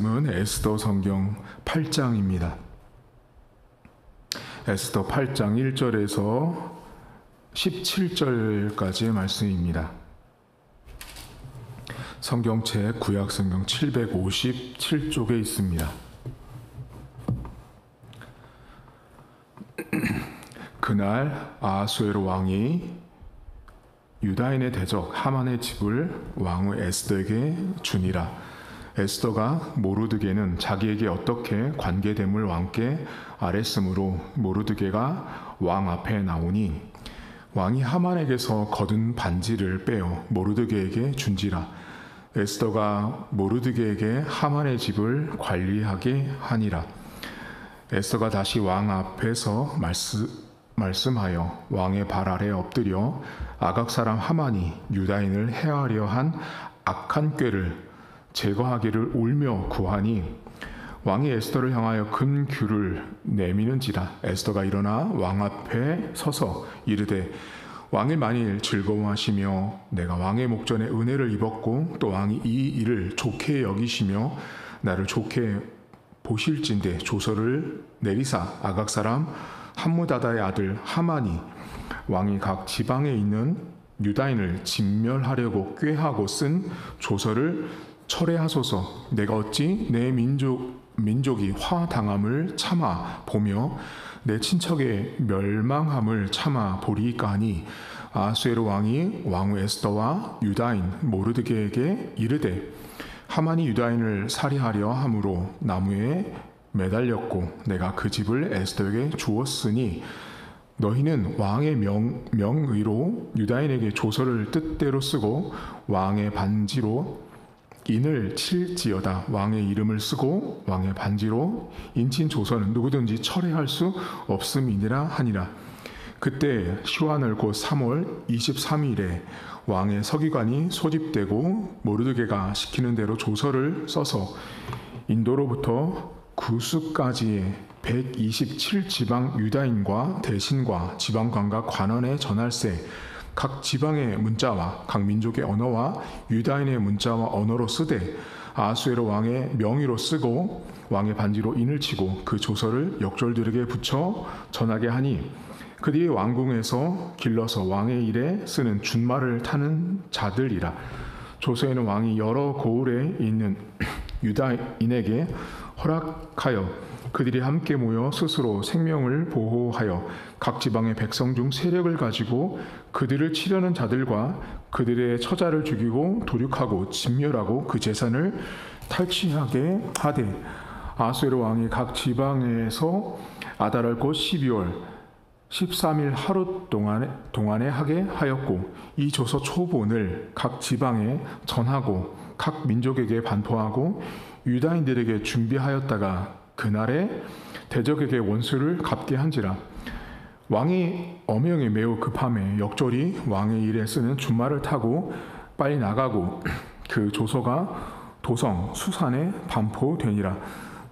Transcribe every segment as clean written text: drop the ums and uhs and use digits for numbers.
은 에스더 성경 8장입니다. 에스더 8장 1절에서 17절까지의 말씀입니다. 성경책 구약성경 757쪽에 있습니다. 그날 아하수에로 왕이 유다인의 대적 하만의 집을 왕후 에스더에게 주니라. 에스더가 모르드게는 자기에게 어떻게 관계됨을 왕께 아뢰으므로 모르드게가 왕 앞에 나오니 왕이 하만에게서 거둔 반지를 빼어 모르드게에게 준지라. 에스더가 모르드게에게 하만의 집을 관리하게 하니라. 에스더가 다시 왕 앞에서 말씀하여 왕의 발 아래 엎드려 아각 사람 하만이 유다인을 해하려 한 악한 꾀를 제거하기를 울며 구하니 왕이 에스더를 향하여 금규를 내미는지라. 에스더가 일어나 왕 앞에 서서 이르되 왕이 만일 즐거워하시며 내가 왕의 목전에 은혜를 입었고 또 왕이 이 일을 좋게 여기시며 나를 좋게 보실진대 조서를 내리사 아각 사람 함무다다의 아들 하만이 왕이 각 지방에 있는 유다인을 진멸하려고 꾀하고 쓴 조서를 철회하소서. 내가 어찌 내 민족이 화당함을 참아 보며 내 친척의 멸망함을 참아 보리이까 하니 아하수에로 왕이 왕후 에스더와 유다인 모르드게에게 이르되 하만이 유다인을 살해하려 함으로 나무에 매달렸고 내가 그 집을 에스더에게 주었으니 너희는 왕의 명의로 유다인에게 조서를 뜻대로 쓰고 왕의 반지로 인을 칠지어다. 왕의 이름을 쓰고 왕의 반지로 인친 조서는 누구든지 철회할 수 없음이니라 하니라. 그때 시완을 곧 3월 23일에 왕의 서기관이 소집되고 모르드게가 시키는 대로 조서를 써서 인도로부터 구스까지의 127지방 유다인과 대신과 지방관과 관원에 전할세. 각 지방의 문자와 각 민족의 언어와 유다인의 문자와 언어로 쓰되 아하수에로 왕의 명의로 쓰고 왕의 반지로 인을 치고 그 조서를 역졸들에게 붙여 전하게 하니 그들이 왕궁에서 길러서 왕의 일에 쓰는 준말을 타는 자들이라. 조서에는 왕이 여러 고을에 있는 유다인에게 허락하여 그들이 함께 모여 스스로 생명을 보호하여 각 지방의 백성 중 세력을 가지고 그들을 치려는 자들과 그들의 처자를 죽이고 도륙하고 진멸하고 그 재산을 탈취하게 하되 아하수에로 왕이 각 지방에서 아달할 곧 12월 13일 하루 동안에 하게 하였고 이 조서 초본을 각 지방에 전하고 각 민족에게 반포하고 유다인들에게 준비하였다가 그날에 대적에게 원수를 갚게 한지라. 왕이 어명이 매우 급함에 역졸이 왕의 일에 쓰는 준말을 타고 빨리 나가고 그 조서가 도성 수산에 반포되니라.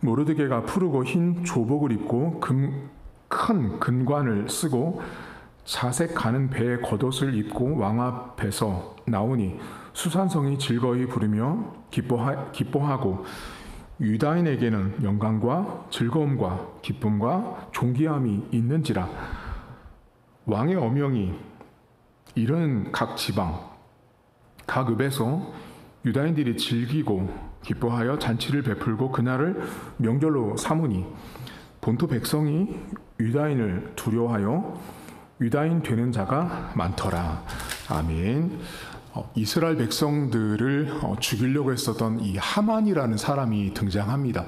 모르드게가 푸르고 흰 조복을 입고 큰 금관을 쓰고 자색 가는 배의 겉옷을 입고 왕 앞에서 나오니 수산성이 즐거이 부르며 기뻐하고 유다인에게는 영광과 즐거움과 기쁨과 존귀함이 있는지라. 왕의 어명이 이른 각 지방 각 읍에서 유다인들이 즐기고 기뻐하여 잔치를 베풀고 그날을 명절로 삼으니 본토 백성이 유다인을 두려워하여 유다인 되는 자가 많더라. 아멘. 이스라엘 백성들을 죽이려고 했었던 이 하만이라는 사람이 등장합니다.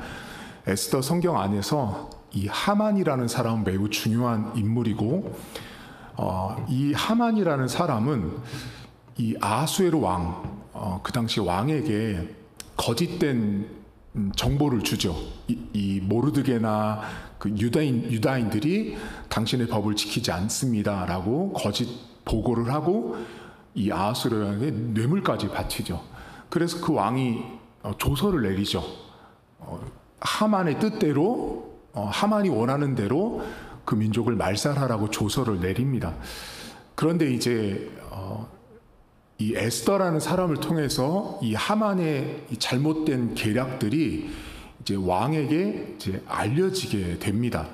에스더 성경 안에서 이 하만이라는 사람은 매우 중요한 인물이고 이 하만이라는 사람은 이 아하수에로 왕, 그 당시 왕에게 거짓된 정보를 주죠. 이 모르드게나 그 유다인들이 당신의 법을 지키지 않습니다라고 거짓 보고를 하고 이 아하수에로에게 뇌물까지 바치죠. 그래서 그 왕이 조서를 내리죠. 하만의 뜻대로 하만이 원하는 대로 그 민족을 말살하라고 조서를 내립니다. 그런데 이제 이 에스더라는 사람을 통해서 이 하만의 이 잘못된 계략들이 이제 왕에게 이제 알려지게 됩니다.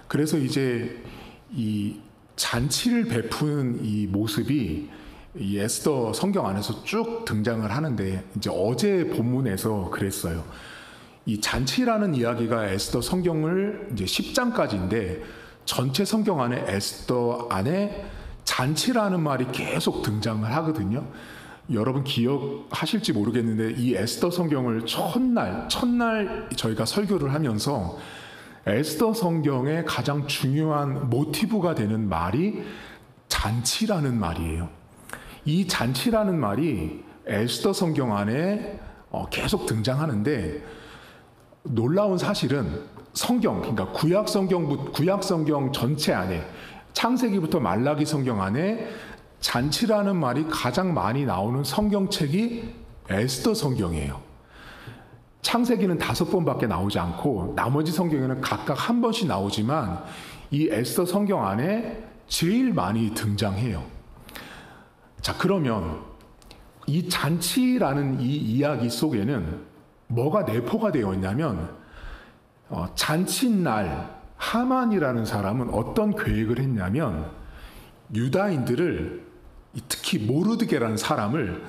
그래서 이제 이 잔치를 베푸는 이 모습이 이 에스더 성경 안에서 쭉 등장을 하는데, 이제 어제 본문에서 그랬어요. 이 잔치라는 이야기가 에스더 성경을 이제 10장까지인데 전체 성경 안에 에스더 안에 잔치라는 말이 계속 등장을 하거든요. 여러분 기억하실지 모르겠는데 이 에스더 성경을 첫날 저희가 설교를 하면서 에스더 성경의 가장 중요한 모티브가 되는 말이 잔치라는 말이에요. 이 잔치라는 말이 에스더 성경 안에 계속 등장하는데, 놀라운 사실은 성경, 그러니까 구약 성경 전체 안에, 창세기부터 말라기 성경 안에 잔치라는 말이 가장 많이 나오는 성경책이 에스더 성경이에요. 창세기는 5번밖에 나오지 않고 나머지 성경에는 각각 한 번씩 나오지만 이 에스더 성경 안에 제일 많이 등장해요. 자, 그러면 이 잔치라는 이 이야기 속에는 뭐가 내포가 되어 있냐면, 잔치날 하만이라는 사람은 어떤 계획을 했냐면 유다인들을, 특히 모르드게라는 사람을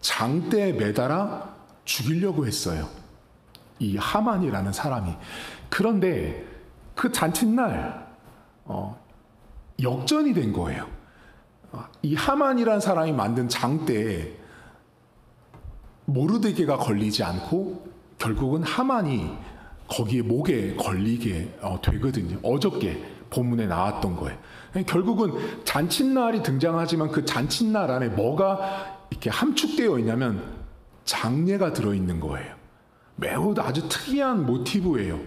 장대에 매달아 죽이려고 했어요. 이 하만이라는 사람이. 그런데 그 잔칫날 역전이 된 거예요. 이 하만이라는 사람이 만든 장대에 모르드게가 걸리지 않고 결국은 하만이 거기에 목에 걸리게 되거든요. 어저께 본문에 나왔던 거예요. 결국은 잔칫날이 등장하지만 그 잔칫날 안에 뭐가 이렇게 함축되어 있냐면 장례가 들어있는 거예요. 매우 아주 특이한 모티브예요.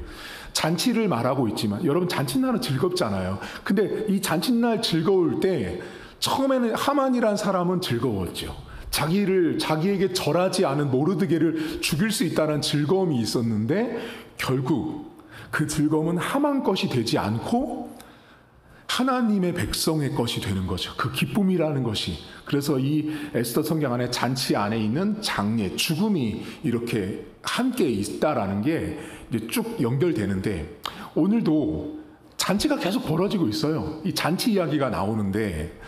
잔치를 말하고 있지만, 여러분 잔칫날은 즐겁잖아요. 근데 이 잔칫날 즐거울 때 처음에는 하만이란 사람은 즐거웠죠. 자기에게 절하지 않은 모르드게를 죽일 수 있다는 즐거움이 있었는데 결국 그 즐거움은 하만 것이 되지 않고 하나님의 백성의 것이 되는 거죠. 그 기쁨이라는 것이. 그래서 이 에스더 성경 안에 잔치 안에 있는 장례, 죽음이 이렇게 함께 있다라는 게 이제 쭉 연결되는데, 오늘도 잔치가 계속 벌어지고 있어요. 이 잔치 이야기가 나오는데,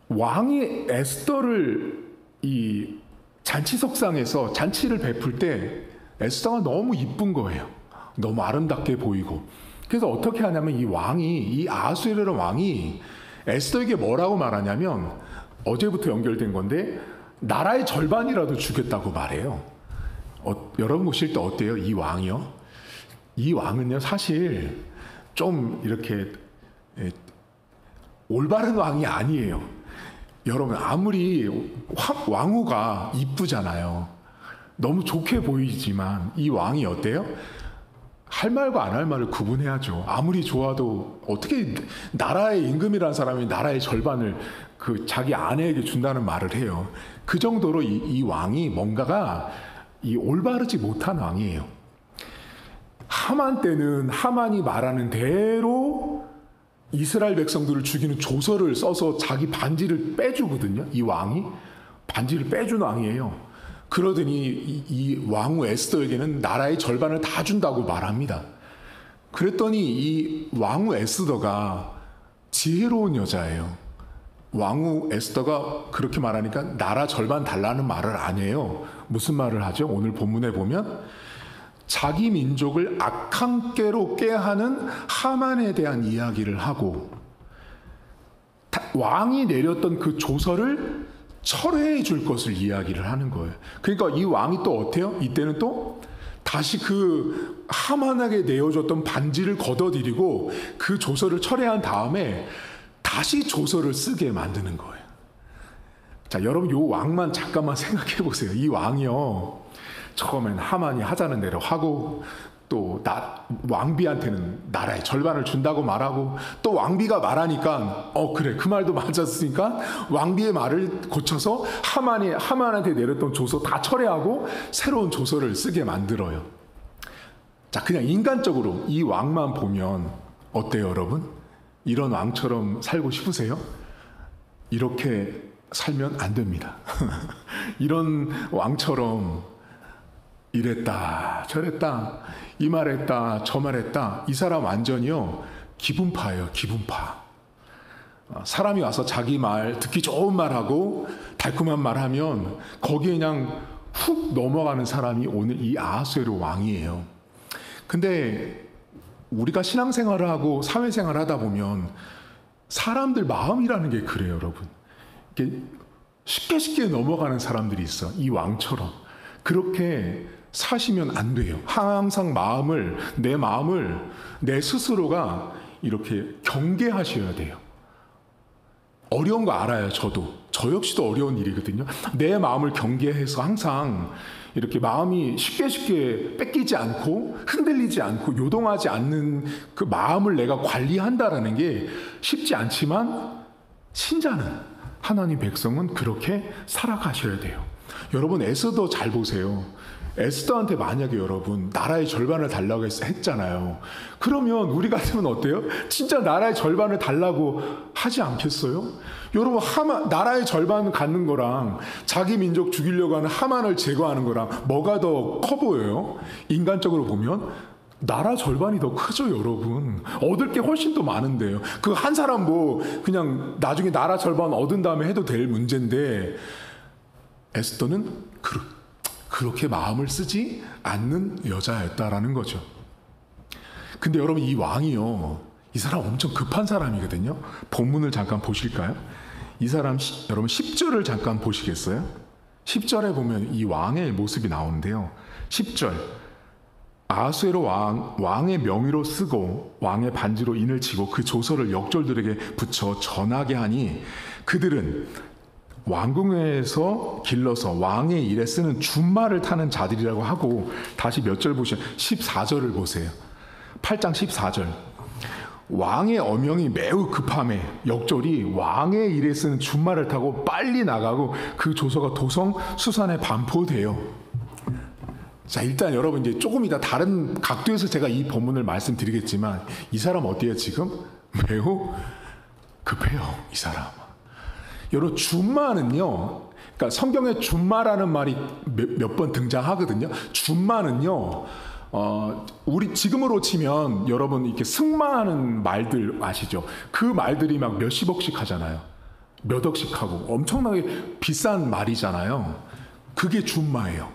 왕이 에스더를 이 잔치석상에서 잔치를 베풀 때 에스더가 너무 이쁜 거예요. 너무 아름답게 보이고. 그래서 어떻게 하냐면 이 아하수에로 왕이 에스더에게 뭐라고 말하냐면, 어제부터 연결된 건데 나라의 절반이라도 주겠다고 말해요. 여러분 보실 때 어때요? 이 왕이요? 이 왕은요 사실 좀 이렇게 올바른 왕이 아니에요. 여러분 아무리 왕후가 이쁘잖아요. 너무 좋게 보이지만 이 왕이 어때요? 할 말과 안 할 말을 구분해야죠. 아무리 좋아도 어떻게 나라의 임금이라는 사람이 나라의 절반을 그 자기 아내에게 준다는 말을 해요. 그 정도로 이 왕이 뭔가가 올바르지 못한 왕이에요. 하만 때는 하만이 말하는 대로 이스라엘 백성들을 죽이는 조서를 써서 자기 반지를 빼주거든요. 이 왕이 반지를 빼준 왕이에요. 그러더니 이 왕후 에스더에게는 나라의 절반을 다 준다고 말합니다. 그랬더니 이 왕후 에스더가 지혜로운 여자예요. 왕후 에스더가 그렇게 말하니까 나라 절반 달라는 말을 안 해요. 무슨 말을 하죠? 오늘 본문에 보면 자기 민족을 악한 꾀로 꾀하는 하만에 대한 이야기를 하고, 왕이 내렸던 그 조서를 철회해 줄 것을 이야기를 하는 거예요. 그러니까 이 왕이 또 어때요? 이때는 또 다시 그 하만에게 내어줬던 반지를 걷어들이고 그 조서를 철회한 다음에 다시 조서를 쓰게 만드는 거예요. 자, 여러분 요 왕만 잠깐만 생각해 보세요. 이 왕이요, 처음엔 하만이 하자는 대로 하고, 또 왕비한테는 나라의 절반을 준다고 말하고, 또 왕비가 말하니까 그래 그 말도 맞았으니까 왕비의 말을 고쳐서 하만한테 내렸던 조서 다 철회하고 새로운 조서를 쓰게 만들어요. 자, 그냥 인간적으로 이 왕만 보면 어때요, 여러분? 이런 왕처럼 살고 싶으세요? 이렇게 살면 안 됩니다. 이런 왕처럼 이랬다 저랬다 이 말했다 저 말했다, 이 사람 완전히요 기분파예요. 기분파. 사람이 와서 자기 말 듣기 좋은 말하고 달콤한 말하면 거기에 그냥 훅 넘어가는 사람이 오늘 이 아하수에로 왕이에요. 근데 우리가 신앙생활을 하고 사회생활을 하다 보면 사람들 마음이라는 게 그래요, 여러분. 이게 쉽게 넘어가는 사람들이 있어. 이 왕처럼. 그렇게 사시면 안 돼요. 항상 내 마음을 내 스스로가 이렇게 경계하셔야 돼요. 어려운 거 알아요, 저도. 저 역시도 어려운 일이거든요. 내 마음을 경계해서 항상 이렇게 마음이 쉽게 뺏기지 않고 흔들리지 않고 요동하지 않는 그 마음을 내가 관리한다라는 게 쉽지 않지만, 신자는, 하나님 백성은 그렇게 살아가셔야 돼요. 여러분, 에스더 잘 보세요. 에스더한테 만약에 여러분 나라의 절반을 달라고 했잖아요. 그러면 우리 같으면 어때요? 진짜 나라의 절반을 달라고 하지 않겠어요? 여러분, 나라의 절반을 갖는 거랑 자기 민족 죽이려고 하는 하만을 제거하는 거랑 뭐가 더 커 보여요? 인간적으로 보면 나라 절반이 더 크죠, 여러분. 얻을 게 훨씬 더 많은데요. 그 한 사람 그냥 나중에 나라 절반 얻은 다음에 해도 될 문제인데, 에스더는 그렇게 마음을 쓰지 않는 여자였다라는 거죠. 근데 여러분, 이 왕이요, 이 사람 엄청 급한 사람이거든요. 본문을 잠깐 보실까요? 이 사람, 여러분 10절을 잠깐 보시겠어요? 10절에 보면 이 왕의 모습이 나오는데요. 10절, 아하수에로 왕의 명의로 쓰고 왕의 반지로 인을 치고 그 조서를 역졸들에게 붙여 전하게 하니 그들은 왕궁에서 길러서 왕의 일에 쓰는 준말을 타는 자들이라고 하고, 다시 몇 절 보시면 14절을 보세요. 8장 14절. 왕의 어명이 매우 급함에 역졸이 왕의 일에 쓰는 준말을 타고 빨리 나가고 그 조서가 도성 수산에 반포돼요. 자, 일단 여러분, 이제 조금 이따 다른 각도에서 제가 이 본문을 말씀드리겠지만, 이 사람 어때요? 지금 매우 급해요, 이 사람. 여러분, 준마는요, 그러니까 성경에 준마라는 말이 몇 번 등장하거든요. 준마는요, 우리 지금으로 치면 여러분 이렇게 승마하는 말들 아시죠? 그 말들이 막 몇십억씩 하잖아요. 몇 억씩 하고 엄청나게 비싼 말이잖아요. 그게 준마예요.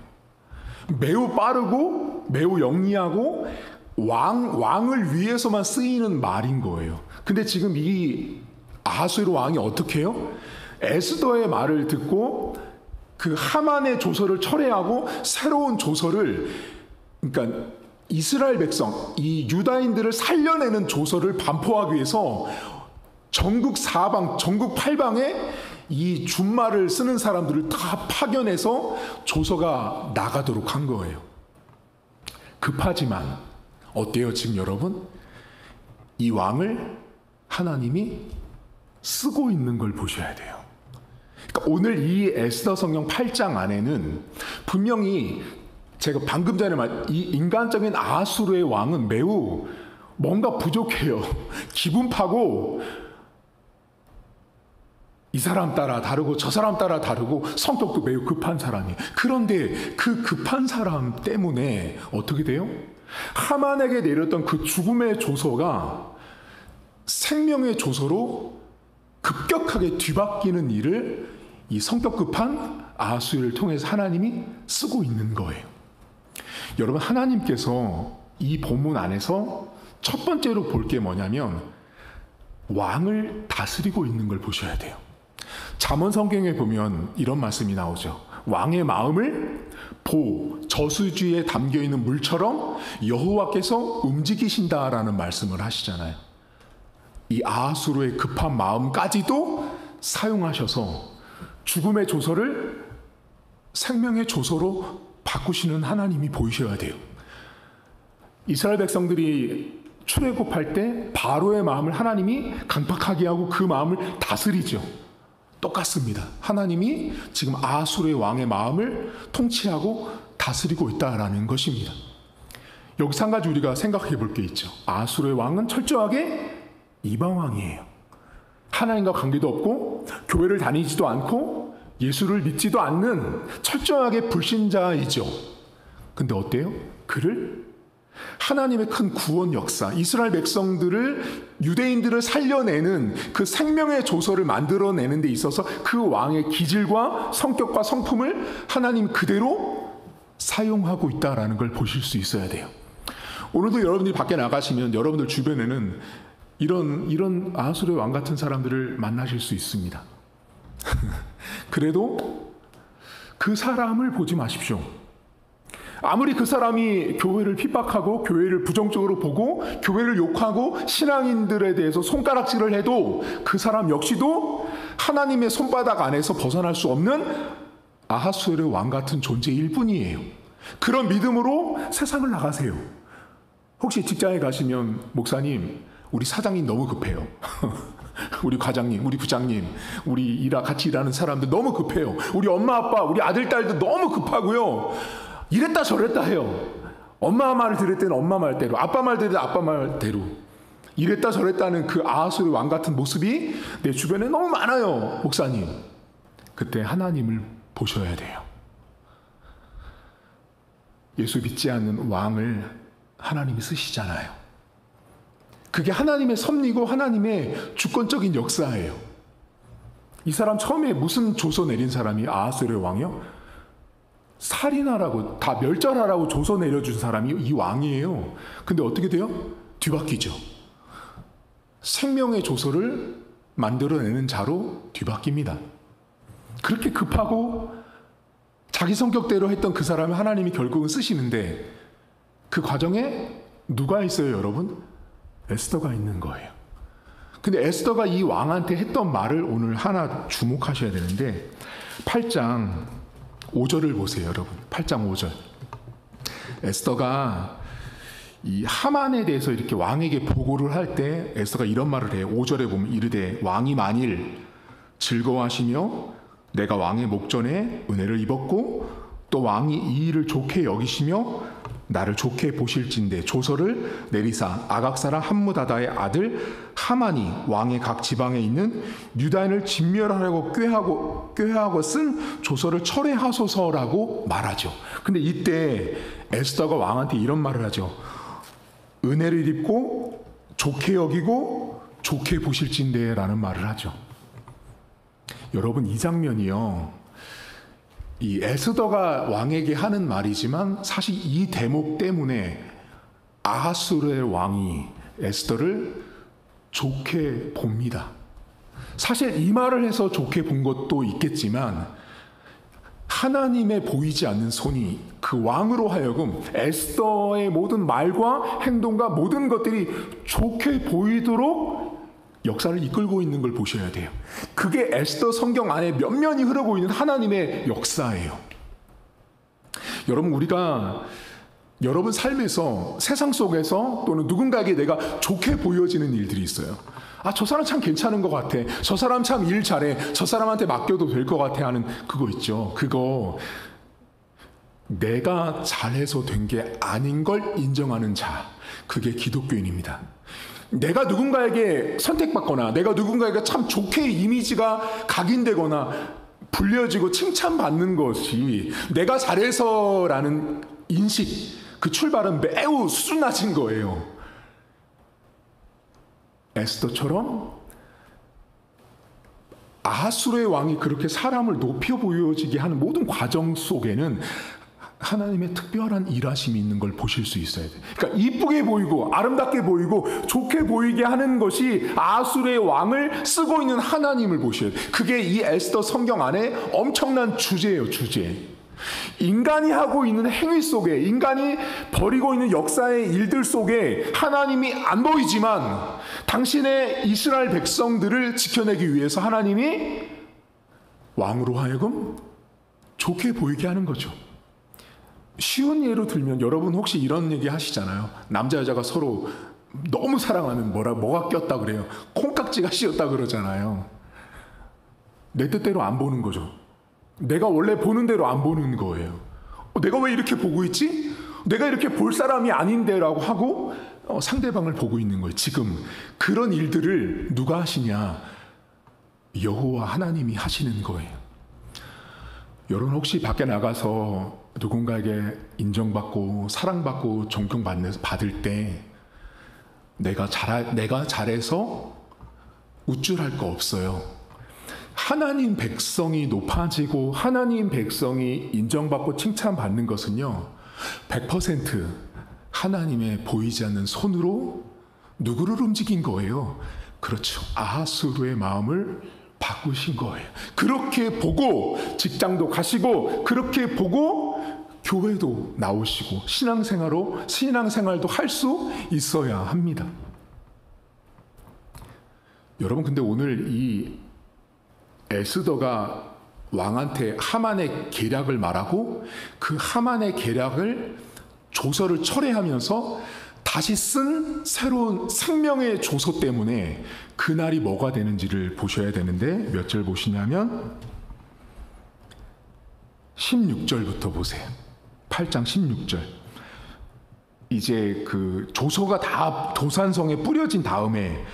매우 빠르고 매우 영리하고 왕을 위해서만 쓰이는 말인 거예요. 근데 지금 이 아하수에로 왕이 어떻게 해요? 에스더의 말을 듣고 그 하만의 조서를 철회하고 새로운 조서를, 그러니까 이스라엘 백성, 이 유다인들을 살려내는 조서를 반포하기 위해서 전국 사방, 전국 팔방에 이 준말을 쓰는 사람들을 다 파견해서 조서가 나가도록 한 거예요. 급하지만 어때요, 지금 여러분? 이 왕을 하나님이 쓰고 있는 걸 보셔야 돼요. 그러니까 오늘 이 에스더 성경 8장 안에는 분명히 제가 방금 전에 이 인간적인 아하수르의 왕은 매우 뭔가 부족해요. 기분파고, 이 사람 따라 다르고 저 사람 따라 다르고 성격도 매우 급한 사람이에요. 그런데 그 급한 사람 때문에 어떻게 돼요? 하만에게 내렸던 그 죽음의 조서가 생명의 조서로 급격하게 뒤바뀌는 일을 이 성격 급한 아하수에를 통해서 하나님이 쓰고 있는 거예요. 여러분, 하나님께서 이 본문 안에서 첫 번째로 볼 게 뭐냐면 왕을 다스리고 있는 걸 보셔야 돼요. 잠언 성경에 보면 이런 말씀이 나오죠. 왕의 마음을 저수지에 담겨있는 물처럼 여호와께서 움직이신다라는 말씀을 하시잖아요. 이 아하수르의 급한 마음까지도 사용하셔서 죽음의 조서를 생명의 조서로 바꾸시는 하나님이 보이셔야 돼요. 이스라엘 백성들이 출애굽할 때 바로의 마음을 하나님이 강팍하게 하고 그 마음을 다스리죠. 똑같습니다. 하나님이 지금 아하수르의 왕의 마음을 통치하고 다스리고 있다라는 것입니다. 여기서 한 가지 우리가 생각해 볼 게 있죠. 아하수르의 왕은 철저하게 이방 왕이에요. 하나님과 관계도 없고 않고 교회를 다니지도 않고 예수를 믿지도 않는 철저하게 불신자이죠. 근데 어때요? 그를 하나님의 큰 구원 역사, 이스라엘 백성들을, 유대인들을 살려내는 그 생명의 조서를 만들어내는 데 있어서 그 왕의 기질과 성격과 성품을 하나님 그대로 사용하고 있다라는 걸 보실 수 있어야 돼요. 오늘도 여러분들이 밖에 나가시면 여러분들 주변에는 이런 아하수르의 왕 같은 사람들을 만나실 수 있습니다. 그래도 그 사람을 보지 마십시오. 아무리 그 사람이 교회를 핍박하고 교회를 부정적으로 보고 교회를 욕하고 신앙인들에 대해서 손가락질을 해도 그 사람 역시도 하나님의 손바닥 안에서 벗어날 수 없는 아하수르의 왕 같은 존재일 뿐이에요. 그런 믿음으로 세상을 나가세요. 혹시 직장에 가시면 목사님, 우리 사장님 너무 급해요. 우리 과장님, 우리 부장님, 우리 같이 일하는 사람들 너무 급해요. 우리 엄마, 아빠, 우리 아들, 딸도 너무 급하고요. 이랬다 저랬다 해요. 엄마 말을 들을 때는 엄마 말대로, 아빠 말 들을 때 아빠 말대로. 이랬다 저랬다는 그 아하수르 왕 같은 모습이 내 주변에 너무 많아요, 목사님. 그때 하나님을 보셔야 돼요. 예수 믿지 않는 왕을 하나님이 쓰시잖아요. 그게 하나님의 섭리고 하나님의 주권적인 역사예요. 이 사람 처음에 무슨 조서 내린 사람이 아하수르의 왕이요? 살인하라고, 다 멸절하라고 조서 내려준 사람이 이 왕이에요. 근데 어떻게 돼요? 뒤바뀌죠. 생명의 조서를 만들어내는 자로 뒤바뀝니다. 그렇게 급하고 자기 성격대로 했던 그 사람을 하나님이 결국은 쓰시는데 그 과정에 누가 있어요, 여러분? 에스더가 있는 거예요. 근데 에스더가 이 왕한테 했던 말을 오늘 하나 주목하셔야 되는데 8장 5절을 보세요, 여러분. 8장 5절. 에스더가 이 하만에 대해서 이렇게 왕에게 보고를 할 때 에스더가 이런 말을 해요. 5절에 보면 이르되 왕이 만일 즐거워하시며 내가 왕의 목전에 은혜를 입었고 또 왕이 이 일을 좋게 여기시며 나를 좋게 보실진대 조서를 내리사 아각사라 함무다다의 아들 하만이 왕의 각 지방에 있는 유다인을 진멸하려고 꾀하고 쓴 조서를 철회하소서라고 말하죠. 근데 이때 에스더가 왕한테 이런 말을 하죠. 은혜를 입고 좋게 여기고 좋게 보실진대 라는 말을 하죠. 여러분, 이 장면이요, 이 에스더가 왕에게 하는 말이지만 사실 이 대목 때문에 아하수르의 왕이 에스더를 좋게 봅니다. 사실 이 말을 해서 좋게 본 것도 있겠지만 하나님의 보이지 않는 손이 그 왕으로 하여금 에스더의 모든 말과 행동과 모든 것들이 좋게 보이도록 역사를 이끌고 있는 걸 보셔야 돼요. 그게 에스더 성경 안에 면면이 흐르고 있는 하나님의 역사예요. 여러분, 우리가 여러분 삶에서 세상 속에서 또는 누군가에게 내가 좋게 보여지는 일들이 있어요. 아, 저 사람 참 괜찮은 것 같아. 저 사람 참 일 잘해. 저 사람한테 맡겨도 될 것 같아 하는 그거 있죠. 그거 내가 잘해서 된 게 아닌 걸 인정하는 자, 그게 기독교인입니다. 내가 누군가에게 선택받거나 내가 누군가에게 참 좋게 이미지가 각인되거나 불려지고 칭찬받는 것이 내가 잘해서라는 인식, 그 출발은 매우 수준 낮은 거예요. 에스더처럼 아하수르의 왕이 그렇게 사람을 높여 보여지게 하는 모든 과정 속에는 하나님의 특별한 일하심이 있는 걸 보실 수 있어야 돼요. 그러니까 이쁘게 보이고 아름답게 보이고 좋게 보이게 하는 것이 아하수르의 왕을 쓰고 있는 하나님을 보셔야 돼요. 그게 이 에스더 성경 안에 엄청난 주제예요, 주제. 인간이 하고 있는 행위 속에, 인간이 벌이고 있는 역사의 일들 속에 하나님이 안 보이지만 당신의 이스라엘 백성들을 지켜내기 위해서 하나님이 왕으로 하여금 좋게 보이게 하는 거죠. 쉬운 예로 들면 여러분 혹시 이런 얘기 하시잖아요. 남자 여자가 서로 너무 사랑하면 뭐가 꼈다 그래요. 콩깍지가 씌었다 그러잖아요. 내 뜻대로 안 보는 거죠. 내가 원래 보는 대로 안 보는 거예요. 내가 왜 이렇게 보고 있지? 내가 이렇게 볼 사람이 아닌데라고 하고 상대방을 보고 있는 거예요. 지금 그런 일들을 누가 하시냐? 여호와 하나님이 하시는 거예요. 여러분 혹시 밖에 나가서 누군가에게 인정받고 사랑받고 존경받을 때 내가 잘해서 우쭐할 거 없어요. 하나님 백성이 높아지고 하나님 백성이 인정받고 칭찬받는 것은요, 100% 하나님의 보이지 않는 손으로 누구를 움직인 거예요? 그렇죠. 아하스루의 마음을 바꾸신 거예요. 그렇게 보고 직장도 가시고, 그렇게 보고 교회도 나오시고 신앙생활도 할 수 있어야 합니다. 여러분, 근데 오늘 이 에스더가 왕한테 하만의 계략을 말하고 그 하만의 계략을 조서를 철회하면서 다시 쓴 새로운 생명의 조서 때문에 그날이 뭐가 되는지를 보셔야 되는데, 몇 절 보시냐면 16절부터 보세요. 8장 16절. 이제 그 조서가 다 도산성에 뿌려진 다음에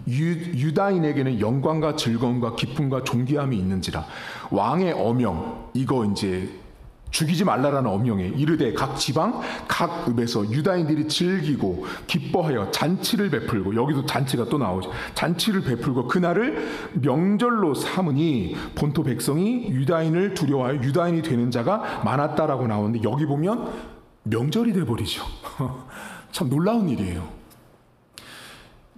유다인에게는 영광과 즐거움과 기쁨과 존귀함이 있는지라. 왕의 어명, 이거 이제 죽이지 말라라는 어명에 이르되 각 지방 각 읍에서 유다인들이 즐기고 기뻐하여 잔치를 베풀고, 여기도 잔치가 또 나오죠. 잔치를 베풀고 그날을 명절로 삼으니 본토 백성이 유다인을 두려워하여 유다인이 되는 자가 많았다라고 나오는데, 여기 보면 명절이 돼버리죠. 참 놀라운 일이에요.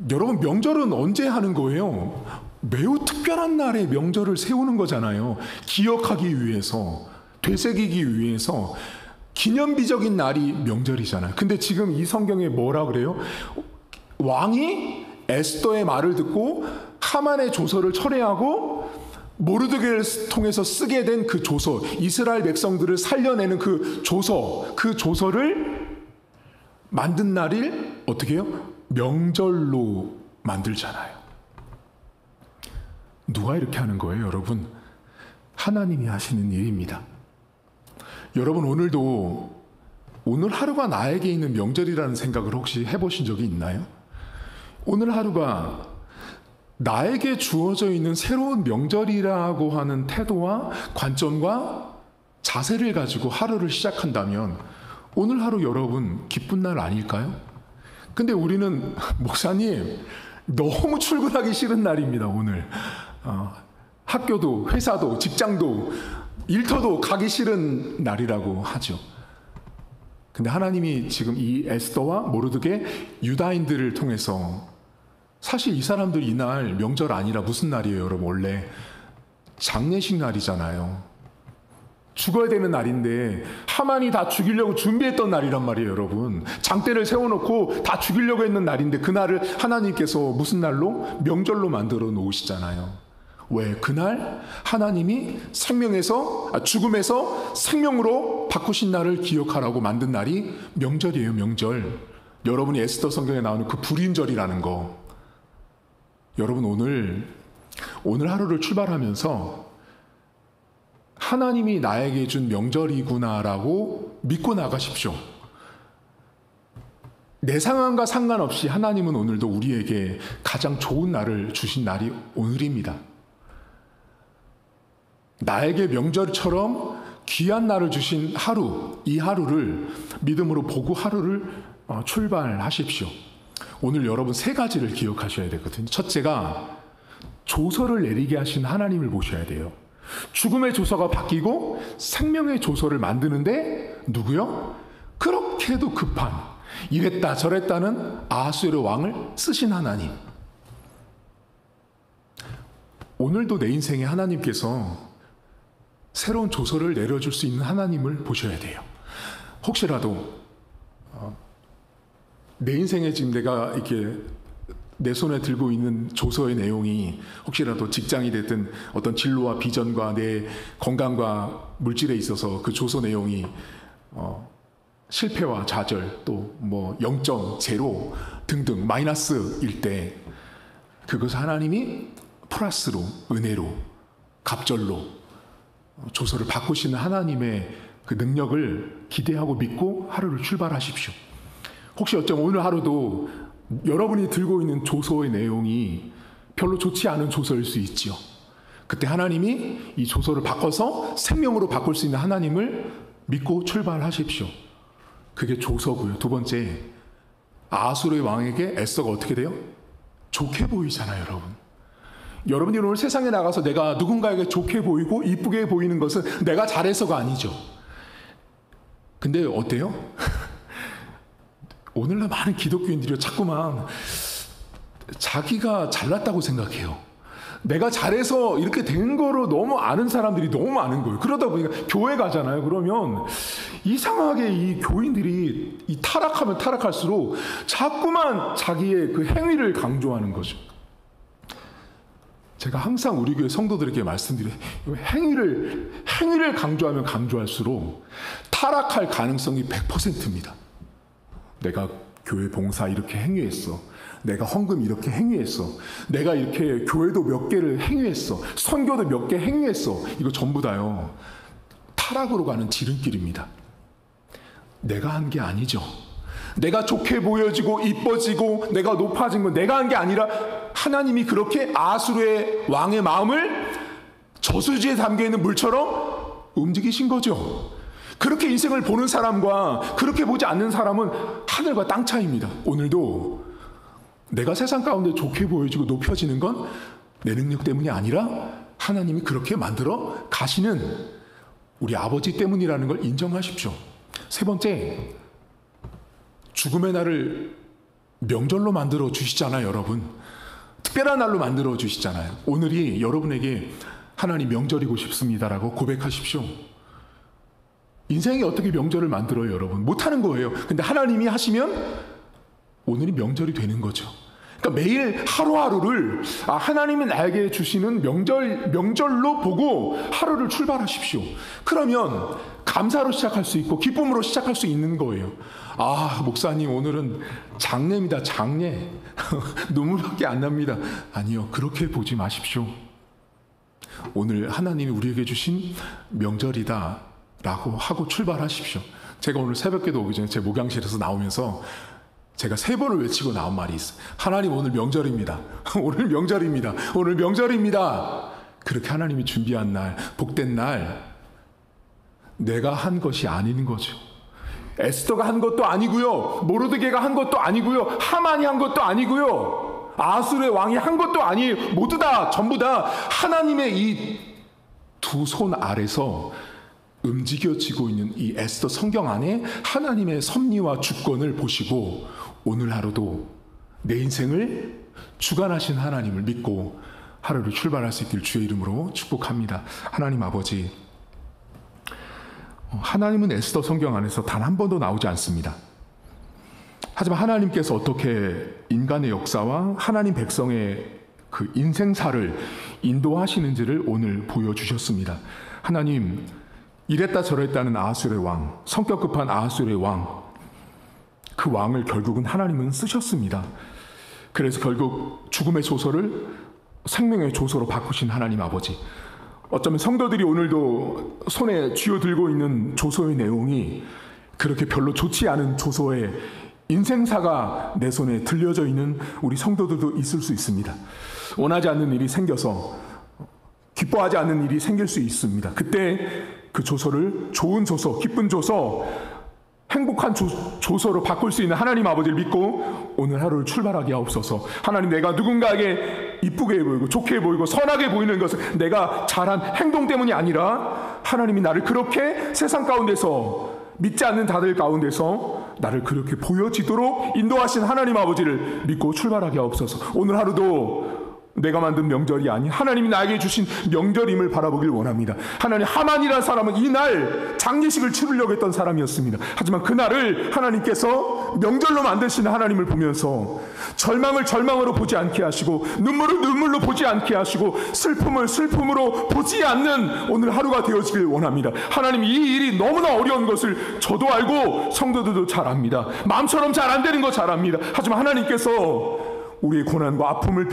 여러분, 명절은 언제 하는 거예요? 매우 특별한 날에 명절을 세우는 거잖아요. 기억하기 위해서, 되새기기 위해서 기념비적인 날이 명절이잖아요. 근데 지금 이 성경에 뭐라 그래요? 왕이 에스더의 말을 듣고 하만의 조서를 철회하고 모르드게를 통해서 쓰게 된 그 조서, 이스라엘 백성들을 살려내는 그 조서를 만든 날을 어떻게 해요? 명절로 만들잖아요. 누가 이렇게 하는 거예요, 여러분? 하나님이 하시는 일입니다. 여러분, 오늘 하루가 나에게 있는 명절이라는 생각을 혹시 해보신 적이 있나요? 오늘 하루가 나에게 주어져 있는 새로운 명절이라고 하는 태도와 관점과 자세를 가지고 하루를 시작한다면 오늘 하루 여러분 기쁜 날 아닐까요? 근데 우리는 목사님 너무 출근하기 싫은 날입니다. 오늘 학교도 회사도 직장도 일터도 가기 싫은 날이라고 하죠. 근데 하나님이 지금 이 에스더와 모르드게 유다인들을 통해서, 사실 이 사람들 이날 명절 아니라 무슨 날이에요, 여러분? 원래 장례식 날이잖아요. 죽어야 되는 날인데 하만이 다 죽이려고 준비했던 날이란 말이에요, 여러분. 장대를 세워놓고 다 죽이려고 했는 날인데 그날을 하나님께서 무슨 날로? 명절로 만들어 놓으시잖아요. 왜? 그날 하나님이 죽음에서 생명으로 바꾸신 날을 기억하라고 만든 날이 명절이에요, 명절. 여러분이 에스더 성경에 나오는 그 불임절이라는 거. 여러분, 오늘 하루를 출발하면서 하나님이 나에게 준 명절이구나라고 믿고 나가십시오. 내 상황과 상관없이 하나님은 오늘도 우리에게 가장 좋은 날을 주신 날이 오늘입니다. 나에게 명절처럼 귀한 날을 주신 하루, 이 하루를 믿음으로 보고 하루를 출발하십시오. 오늘 여러분 세 가지를 기억하셔야 되거든요. 첫째가 조서를 내리게 하신 하나님을 보셔야 돼요. 죽음의 조서가 바뀌고 생명의 조서를 만드는데 누구요? 그렇게도 급한, 이랬다 저랬다는 아하수에르 왕을 쓰신 하나님. 오늘도 내 인생에 하나님께서 새로운 조서를 내려줄 수 있는 하나님을 보셔야 돼요. 혹시라도 내 인생에 지금 내가 이렇게 내 손에 들고 있는 조서의 내용이 혹시라도 직장이 됐든 어떤 진로와 비전과 내 건강과 물질에 있어서 그 조서 내용이 실패와 좌절, 또 뭐 0점, 제로 등등 마이너스일 때 그것을 하나님이 플러스로, 은혜로, 갑절로 조서를 바꾸시는 하나님의 그 능력을 기대하고 믿고 하루를 출발하십시오. 혹시 어쩌면 오늘 하루도 여러분이 들고 있는 조서의 내용이 별로 좋지 않은 조서일 수 있지요. 그때 하나님이 이 조소를 바꿔서 생명으로 바꿀 수 있는 하나님을 믿고 출발하십시오. 그게 조서고요. 두 번째, 아수르의 왕에게 에스더가 어떻게 돼요? 좋게 보이잖아요, 여러분. 여러분이 오늘 세상에 나가서 내가 누군가에게 좋게 보이고 이쁘게 보이는 것은 내가 잘해서가 아니죠. 근데 어때요? 오늘날 많은 기독교인들이 자꾸만 자기가 잘났다고 생각해요. 내가 잘해서 이렇게 된 거로 너무 아는 사람들이 너무 많은 거예요. 그러다 보니까 교회 가잖아요. 그러면 이상하게 이 교인들이 이 타락하면 타락할수록 자꾸만 자기의 그 행위를 강조하는 거죠. 제가 항상 우리 교회 성도들에게 말씀드려요. 행위를 강조하면 강조할수록 타락할 가능성이 100%입니다. 내가 교회 봉사 이렇게 행위했어. 내가 헌금 이렇게 행위했어. 내가 이렇게 교회도 몇 개를 행위했어. 선교도 몇 개 행위했어. 이거 전부 다요. 타락으로 가는 지름길입니다. 내가 한 게 아니죠. 내가 좋게 보여지고 이뻐지고 내가 높아진 건 내가 한 게 아니라 하나님이 그렇게 아수르의 왕의 마음을 저수지에 담겨있는 물처럼 움직이신 거죠. 그렇게 인생을 보는 사람과 그렇게 보지 않는 사람은 하늘과 땅 차이입니다. 오늘도 내가 세상 가운데 좋게 보여지고 높여지는 건 내 능력 때문이 아니라 하나님이 그렇게 만들어 가시는 우리 아버지 때문이라는 걸 인정하십시오. 세 번째, 죽음의 날을 명절로 만들어 주시잖아요, 여러분. 특별한 날로 만들어 주시잖아요. 오늘이 여러분에게 하나님 명절이고 싶습니다라고 고백하십시오. 인생이 어떻게 명절을 만들어요, 여러분? 못하는 거예요. 근데 하나님이 하시면 오늘이 명절이 되는 거죠. 그러니까 매일 하루하루를 하나님이 나에게 주시는 명절로 보고 하루를 출발하십시오. 그러면 감사로 시작할 수 있고 기쁨으로 시작할 수 있는 거예요. 목사님 오늘은 장례입니다. 장례. 눈물밖에 안 납니다. 아니요. 그렇게 보지 마십시오. 오늘 하나님이 우리에게 주신 명절이다 라고 하고 출발하십시오. 제가 오늘 새벽기도 오기 전에 제 목양실에서 나오면서 제가 3번을 외치고 나온 말이 있어요. 하나님 오늘 명절입니다. 오늘 명절입니다. 오늘 명절입니다. 그렇게 하나님이 준비한 날, 복된 날, 내가 한 것이 아닌 거죠. 에스더가 한 것도 아니고요. 모르드게가 한 것도 아니고요. 하만이 한 것도 아니고요. 아수르의 왕이 한 것도 아니에요. 모두 다 전부 다 하나님의 이 두 손 아래서 움직여지고 있는 이 에스더 성경 안에 하나님의 섭리와 주권을 보시고 오늘 하루도 내 인생을 주관하신 하나님을 믿고 하루를 출발할 수 있길 주의 이름으로 축복합니다. 하나님 아버지, 하나님은 에스더 성경 안에서 단 한 번도 나오지 않습니다. 하지만 하나님께서 어떻게 인간의 역사와 하나님 백성의 그 인생사를 인도하시는지를 오늘 보여주셨습니다. 하나님, 이랬다 저랬다는 아수르의 왕, 성격 급한 아수르의 왕, 그 왕을 결국은 하나님은 쓰셨습니다. 그래서 결국 죽음의 조서를 생명의 조서로 바꾸신 하나님 아버지, 어쩌면 성도들이 오늘도 손에 쥐어들고 있는 조서의 내용이 그렇게 별로 좋지 않은 조서의 인생사가 내 손에 들려져 있는 우리 성도들도 있을 수 있습니다. 원하지 않는 일이 생겨서 기뻐하지 않는 일이 생길 수 있습니다. 그때 그 조서를 좋은 조서, 기쁜 조서, 행복한 조서로 바꿀 수 있는 하나님 아버지를 믿고 오늘 하루를 출발하게 하옵소서. 하나님, 내가 누군가에게 이쁘게 보이고 좋게 보이고 선하게 보이는 것은 내가 잘한 행동 때문이 아니라 하나님이 나를 그렇게 세상 가운데서 믿지 않는 자들 가운데서 나를 그렇게 보여지도록 인도하신 하나님 아버지를 믿고 출발하게 하옵소서. 오늘 하루도 내가 만든 명절이 아닌 하나님이 나에게 주신 명절임을 바라보길 원합니다. 하나님, 하만이라는 사람은 이날 장례식을 치르려고 했던 사람이었습니다. 하지만 그날을 하나님께서 명절로 만드시는 하나님을 보면서 절망을 절망으로 보지 않게 하시고 눈물을 눈물로 보지 않게 하시고 슬픔을 슬픔으로 보지 않는 오늘 하루가 되어지길 원합니다. 하나님, 이 일이 너무나 어려운 것을 저도 알고 성도들도 잘 압니다. 마음처럼 잘 안 되는 거 잘 압니다. 하지만 하나님께서 우리의 고난과 아픔을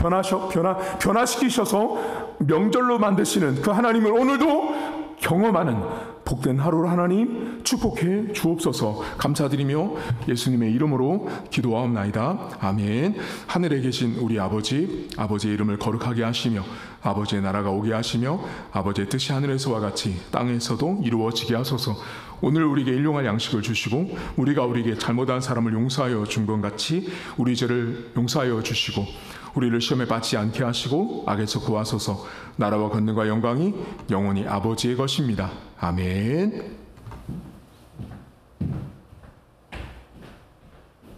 변화시키셔서 명절로 만드시는 그 하나님을 오늘도 경험하는 복된 하루를 하나님 축복해 주옵소서. 감사드리며 예수님의 이름으로 기도하옵나이다. 아멘. 하늘에 계신 우리 아버지, 아버지의 이름을 거룩하게 하시며 아버지의 나라가 오게 하시며 아버지의 뜻이 하늘에서와 같이 땅에서도 이루어지게 하소서. 오늘 우리에게 일용할 양식을 주시고 우리가 우리에게 잘못한 사람을 용서하여 준 것 같이 우리 죄를 용서하여 주시고 우리를 시험에 받지 않게 하시고 악에서 구하소서. 나라와 권능과 영광이 영원히 아버지의 것입니다. 아멘.